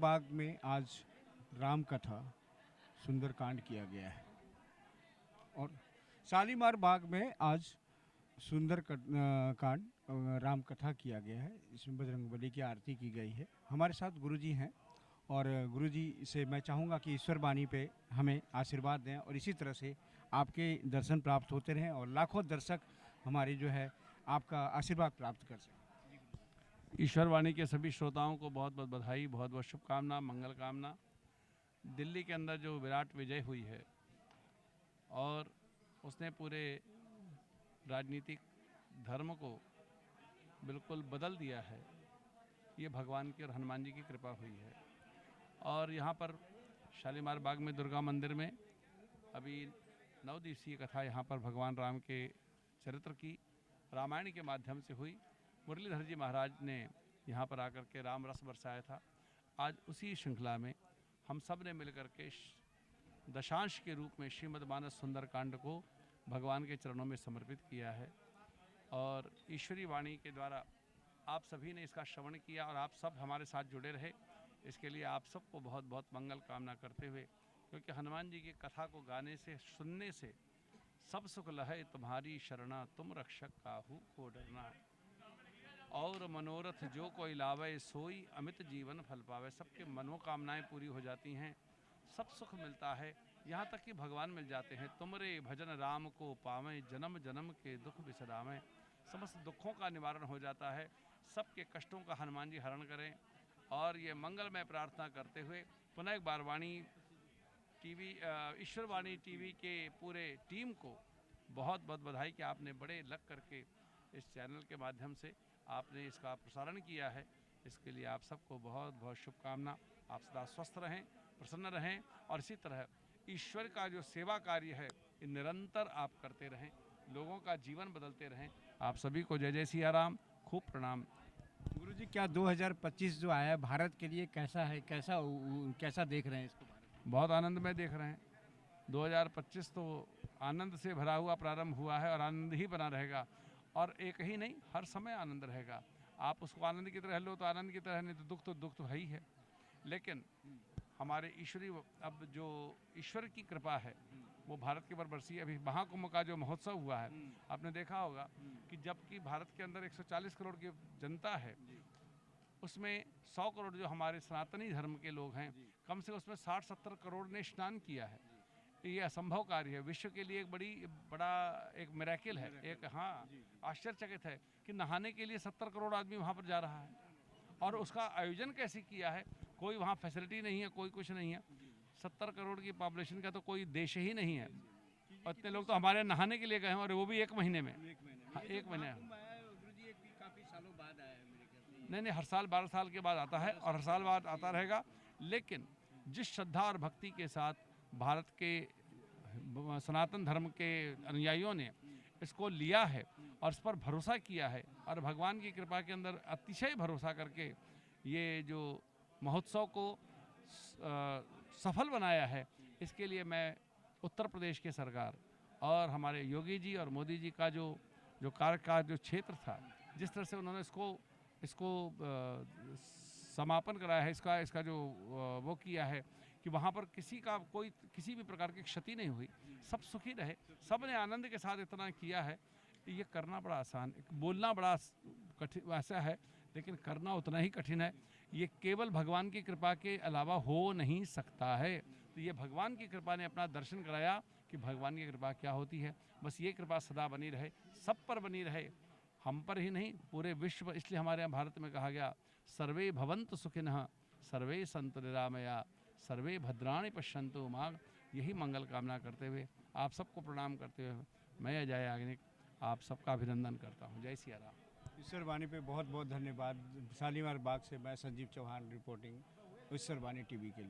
बाग में आज राम कथा सुंदरकांड किया गया है और शालीमार बाग में आज कांड राम कथा किया गया है। इसमें बजरंगबली की आरती की गई है। हमारे साथ गुरुजी हैं और गुरुजी से मैं चाहूँगा कि ईश्वर वाणी पे हमें आशीर्वाद दें और इसी तरह से आपके दर्शन प्राप्त होते रहें और लाखों दर्शक हमारी जो है आपका आशीर्वाद प्राप्त कर सकें। ईश्वर वाणी के सभी श्रोताओं को बहुत बहुत बधाई, बहुत बहुत शुभकामना, मंगल कामना। दिल्ली के अंदर जो विराट विजय हुई है और उसने पूरे राजनीतिक धर्म को बिल्कुल बदल दिया है, ये भगवान की और हनुमान जी की कृपा हुई है। और यहाँ पर शालीमार बाग में दुर्गा मंदिर में अभी 9 दिवसीय कथा यहाँ पर भगवान राम के चरित्र की रामायण के माध्यम से हुई। मुरलीधर जी महाराज ने यहाँ पर आकर के राम रस बरसाया था। आज उसी श्रृंखला में हम सब ने मिलकर के दशांश के रूप में श्रीमद्मानस सुंदरकांड को भगवान के चरणों में समर्पित किया है और ईश्वरी वाणी के द्वारा आप सभी ने इसका श्रवण किया और आप सब हमारे साथ जुड़े रहे। इसके लिए आप सबको बहुत बहुत मंगल कामना करते हुए, क्योंकि हनुमान जी की कथा को गाने से, सुनने से सब सुख लहै तुम्हारी शरणा, तुम रक्षक काहू को डरना। और मनोरथ जो कोई लावे सोई अमित जीवन फल पावे। सबके मनोकामनाएं पूरी हो जाती हैं, सब सुख मिलता है, यहाँ तक कि भगवान मिल जाते हैं। तुमरे भजन राम को पावें, जन्म जन्म के दुख बिसरावें। समस्त दुखों का निवारण हो जाता है, सबके कष्टों का हनुमान जी हरण करें। और ये मंगलमय प्रार्थना करते हुए पुनः एक बार वाणी टीवी, ईश्वर वाणी टीवी के पूरे टीम को बहुत बहुत बधाई कि आपने बड़े लग करके इस चैनल के माध्यम से आपने इसका प्रसारण किया है। इसके लिए आप सबको बहुत बहुत शुभकामना। आप सदा स्वस्थ रहें, प्रसन्न रहें और इसी तरह ईश्वर का जो सेवा कार्य है ये निरंतर आप करते रहें, लोगों का जीवन बदलते रहें। आप सभी को जय जय सिया राम, खूब प्रणाम। गुरुजी, क्या 2025 जो आया है भारत के लिए कैसा है, कैसा देख रहे हैं इसको? बहुत आनंद में देख रहे हैं। 2025 तो आनंद से भरा हुआ प्रारंभ हुआ है और आनंद ही बना रहेगा। और एक ही नहीं, हर समय आनंद रहेगा। आप उसको आनंद की तरह लो तो आनंद की तरह, नहीं तो दुख तो है ही है। लेकिन हमारे ईश्वरी, अब जो ईश्वर की कृपा है वो भारत के ऊपर बरसी। अभी महाकुंभ का जो महोत्सव हुआ है, आपने देखा होगा कि जबकि भारत के अंदर 140 करोड़ की जनता है, उसमें 100 करोड़ जो हमारे सनातनी धर्म के लोग हैं, कम से उसमें 60-70 करोड़ ने स्नान किया है। ये असंभव कार्य है, विश्व के लिए एक बड़ा एक मिरेकल है, एक आश्चर्यचकित है कि नहाने के लिए 70 करोड़ आदमी वहाँ पर जा रहा है। और उसका आयोजन कैसे किया है, कोई वहाँ फैसिलिटी नहीं है, कोई कुछ नहीं है। 70 करोड़ की पॉपुलेशन का तो कोई देश ही नहीं है और इतने लोग तो हमारे नहाने के लिए गए हैं, और वो भी 1 महीने में। हाँ, 1 महीने। काफी सालों बाद आया है मेरे ख्याल से। नहीं, हर साल 12 साल के बाद आता है और हर साल बाद आता रहेगा। लेकिन जिस श्रद्धा और भक्ति के साथ भारत के सनातन धर्म के अनुयायियों ने इसको लिया है और इस पर भरोसा किया है और भगवान की कृपा के अंदर अतिशय भरोसा करके ये जो महोत्सव को सफल बनाया है, इसके लिए मैं उत्तर प्रदेश के सरकार और हमारे योगी जी और मोदी जी का जो कार्य का जो क्षेत्र था, जिस तरह से उन्होंने इसको समापन कराया है, इसका जो वो किया है कि वहाँ पर किसी भी प्रकार की क्षति नहीं हुई, सब सुखी रहे, सब ने आनंद के साथ इतना किया है। ये करना बड़ा आसान, बोलना बड़ा कठिन वैसा है, लेकिन करना उतना ही कठिन है। ये केवल भगवान की कृपा के अलावा हो नहीं सकता है। तो ये भगवान की कृपा ने अपना दर्शन कराया कि भगवान की कृपा क्या होती है। बस ये कृपा सदा बनी रहे, सब पर बनी रहे, हम पर ही नहीं, पूरे विश्व। इसलिए हमारे यहाँ भारत में कहा गया, सर्वे भवन्तु सुखिनः, सर्वे सन्तु निरामया, सर्वे भद्राणि पश्यन्तु मां। यही मंगल कामना करते हुए आप सबको प्रणाम करते हुए मैं अजय याग्निक आप सबका अभिनंदन करता हूँ। जय सिया राम। ईश्वर वाणी पे बहुत बहुत धन्यवाद। शालीमार बाग से मैं संजीव चौहान रिपोर्टिंग, ईश्वर वाणी टीवी के लिए।